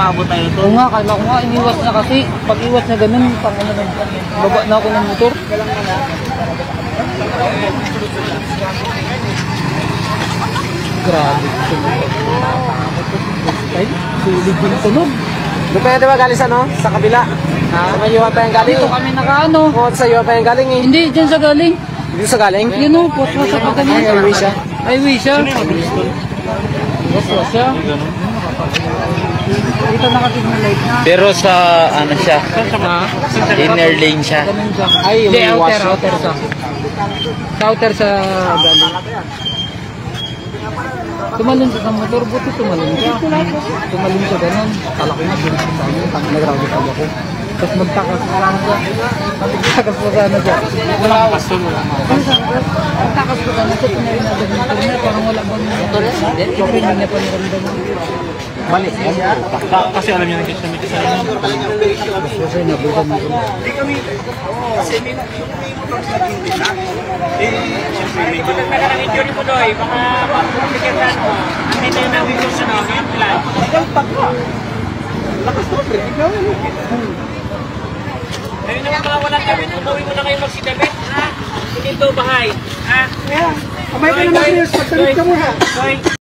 maabot tayo to. Oo nga, kala ko nga, iniwas na kasi. Pag iwas na ganun, baba na ako ng motor. Grabe. Ay, sulit yung tunog. Doon pa yan diba galing sa no? Sa kabila. Sa mayuhan pa yung galing. Dito kami nakaano. Oo, sa iyo pa yung galing eh. Hindi, dyan sa galing. Dito sa galing? Yun o, poswa sa kanya. Ay, highway siya. Highway siya. Poswa siya. Dito nakatig na light na. Pero sa ano siya, inner lane siya. Ganun siya. Ay, yung Hindi, may wash. outer siya. Sa outer sa galing. Tumalun siya sa motor, buti tumalun siya. Tumalun siya ganun. Kala ko na, bilis sa tayo. Nag-round ako. Tapos magtakas pa sana siya. Magtakas pa sana siya. Wala akong pastor, wala akong Magtakas pa sana siya. Pinarin na ganun motor niya. Parang wala bang motor. Siyempre hindi niya pa naramdaman. balik. Kasi alam niya nagkasama sa amin. Kasi nabutan mo. Kasi may pagsagintina. Siyempre, may pagkakala ng injury mo doy, baka pagkakatan mo. Hindi tayo nabigyan sa mga plan. Galpak ka. Lakas mo, pre. Ikaw yan. Ayun naman mga walang damit, umuwi mo na kayo magsidabit, ha? Hindi ito bahay, ha? Kamay ka naman, Pagtalit ka muna. Doy.